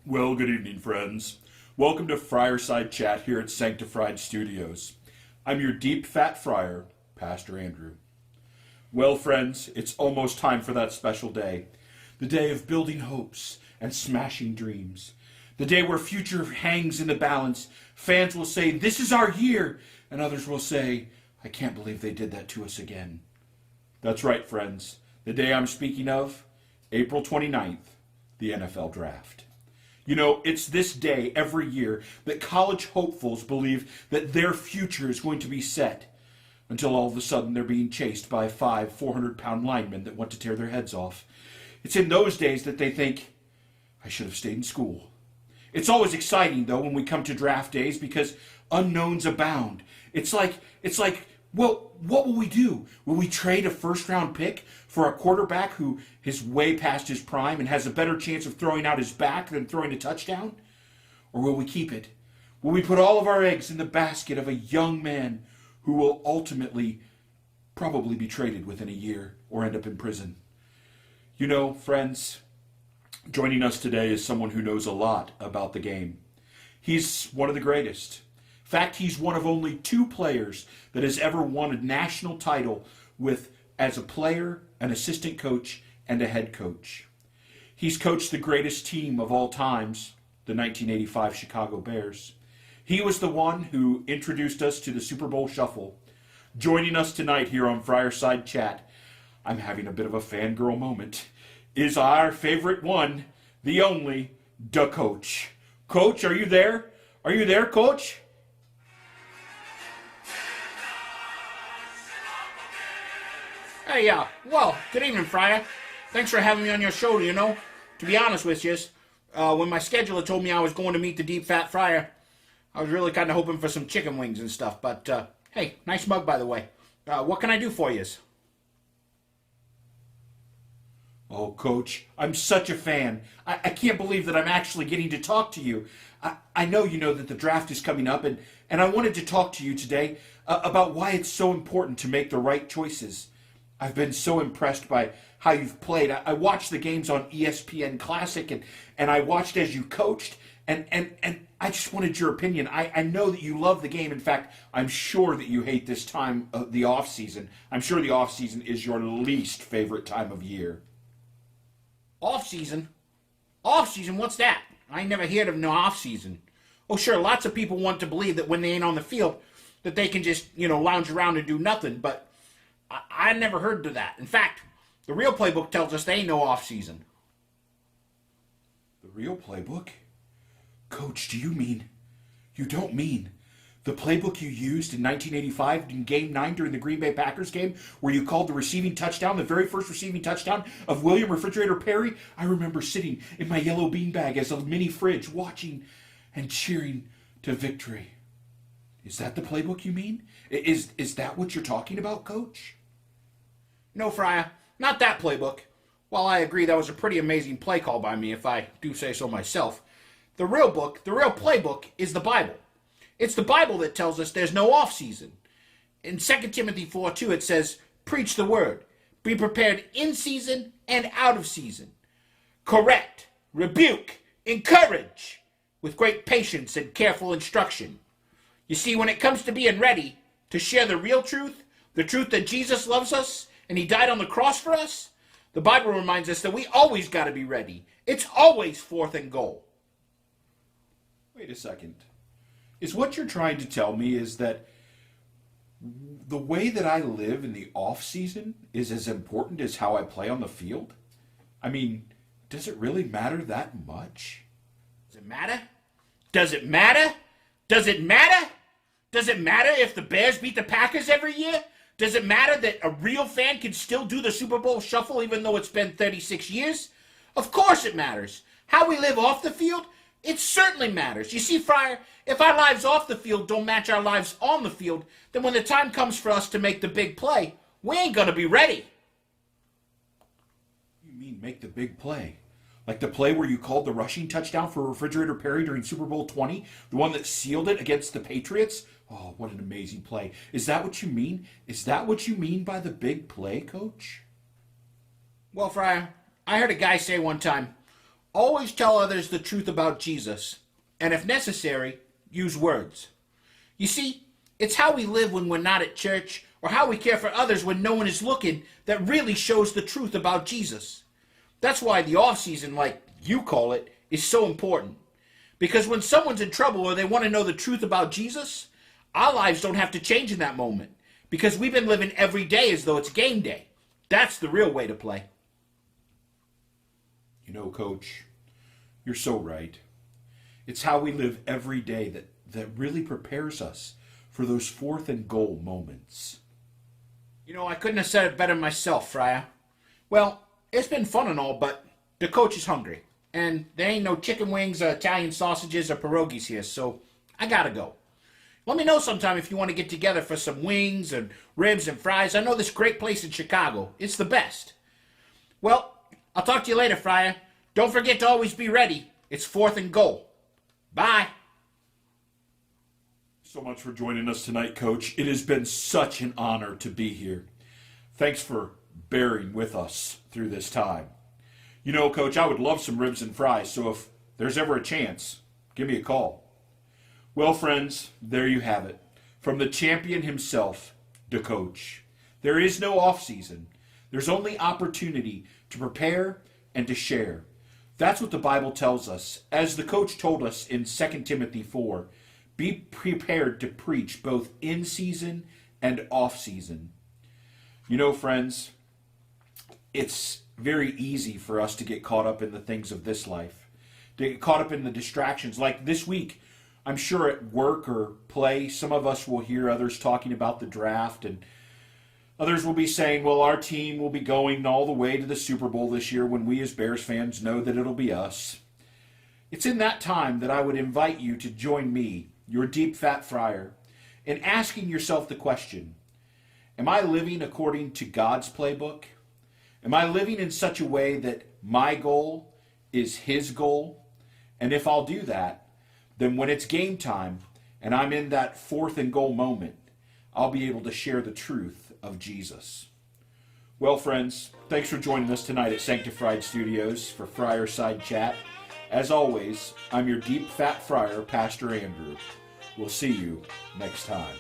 Well, good evening, friends. Welcome to Friarside Chat here at Sanctified Studios. I'm your deep fat friar, Pastor Andrew. Well, friends, it's almost time for that special day. The day of building hopes and smashing dreams. The day where future hangs in the balance. Fans will say, "This is our year," and others will say, "I can't believe they did that to us again." That's right, friends. The day I'm speaking of, April 29th, the NFL Draft. You know, it's this day every year that college hopefuls believe that their future is going to be set, until all of a sudden they're being chased by 400-pound linemen that want to tear their heads off. It's in those days that they think, "I should have stayed in school." It's always exciting, though, when we come to draft days because unknowns abound. It's like, well, what will we do? Will we trade a first-round pick for a quarterback who is way past his prime and has a better chance of throwing out his back than throwing a touchdown? Or will we keep it? Will we put all of our eggs in the basket of a young man who will ultimately probably be traded within a year or end up in prison? You know, friends, joining us today is someone who knows a lot about the game. He's one of the greatest. In fact, he's one of only two players that has ever won a national title with, as a player, an assistant coach, and a head coach. He's coached the greatest team of all times, the 1985 Chicago Bears. He was the one who introduced us to the Super Bowl Shuffle. Joining us tonight here on Friarside Chat, I'm having a bit of a fangirl moment, is our favorite one, the only, the coach. Coach, are you there? Are you there, Coach? Hey, well, good evening, Friar. Thanks for having me on your show, To be honest with you, when my scheduler told me I was going to meet the Deep Fat Friar, I was really kind of hoping for some chicken wings and stuff, but, hey, nice mug, by the way. What can I do for you? Oh, Coach, I'm such a fan. I can't believe that I'm actually getting to talk to you. I know you know that the draft is coming up, and I wanted to talk to you today about why it's so important to make the right choices. I've been so impressed by how you've played. I watched the games on ESPN Classic, and I watched as you coached, and I just wanted your opinion. I know that you love the game. In fact, I'm sure that you hate this time of the off-season. I'm sure the off-season is your least favorite time of year. Off-season? Off-season? What's that? I never heard of no off-season. Oh, sure, lots of people want to believe that when they ain't on the field, that they can just, lounge around and do nothing, but I never heard of that. In fact, the real playbook tells us there ain't no off-season. The real playbook? Coach, you don't mean the playbook you used in 1985 in Game 9 during the Green Bay Packers game where you called the receiving touchdown, the very first receiving touchdown of William Refrigerator Perry? I remember sitting in my yellow beanbag as a mini fridge watching and cheering to victory. Is that the playbook you mean? Is that what you're talking about, Coach? No, Friar, not that playbook. While I agree that was a pretty amazing play call by me, if I do say so myself, the real playbook is the Bible. It's the Bible that tells us there's no off-season. In 2 Timothy 4:2 it says, "Preach the word. Be prepared in season and out of season. Correct, rebuke, encourage, with great patience and careful instruction." You see, when it comes to being ready to share the real truth, the truth that Jesus loves us and he died on the cross for us, the Bible reminds us that we always got to be ready. It's always fourth and goal. Wait a second. Is what you're trying to tell me is that the way that I live in the off-season is as important as how I play on the field? I mean, does it really matter that much? Does it matter? Does it matter? Does it matter? Does it matter if the Bears beat the Packers every year? Does it matter that a real fan can still do the Super Bowl Shuffle even though it's been 36 years? Of course it matters. How we live off the field? It certainly matters. You see, Friar, if our lives off the field don't match our lives on the field, then when the time comes for us to make the big play, we ain't gonna be ready. You mean make the big play? Like the play where you called the rushing touchdown for Refrigerator Perry during Super Bowl 20? The one that sealed it against the Patriots? Oh, what an amazing play. Is that what you mean? Is that what you mean by the big play, Coach? Well, Friar, I heard a guy say one time, Always tell others the truth about Jesus, and if necessary, use words. You see, it's how we live when we're not at church, or how we care for others when no one is looking, that really shows the truth about Jesus. That's why the off-season, like you call it, is so important. Because when someone's in trouble or they want to know the truth about Jesus, our lives don't have to change in that moment. Because we've been living every day as though it's game day. That's the real way to play. You know, Coach, you're so right. It's how we live every day that really prepares us for those 4th and goal moments. You know, I couldn't have said it better myself, Friar. Well, it's been fun and all, but the coach is hungry. And there ain't no chicken wings or Italian sausages or pierogies here, so I gotta go. Let me know sometime if you want to get together for some wings and ribs and fries. I know this great place in Chicago. It's the best. Well, I'll talk to you later, Friar. Don't forget to always be ready. It's 4th and goal. Bye. So much for joining us tonight, Coach. It has been such an honor to be here. Thanks for bearing with us through this time. You know, Coach, I would love some ribs and fries, so if there's ever a chance, give me a call. Well, friends, there you have it. From the champion himself, the coach. There is no off-season. There's only opportunity to prepare and to share. That's what the Bible tells us. As the coach told us in 2 Timothy 4, be prepared to preach both in season and off season. You know, friends, it's very easy for us to get caught up in the things of this life, to get caught up in the distractions. Like this week, I'm sure at work or play, some of us will hear others talking about the draft, and others will be saying, well, our team will be going all the way to the Super Bowl this year, when we as Bears fans know that it'll be us. It's in that time that I would invite you to join me, your deep fat friar, in asking yourself the question, am I living according to God's playbook? Am I living in such a way that my goal is his goal? And if I'll do that, then when it's game time and I'm in that 4th and goal moment, I'll be able to share the truth of Jesus. Well, friends, thanks for joining us tonight at Sanctified Studios for Friarside Chat. As always, I'm your deep fat friar, Pastor Andrew. We'll see you next time.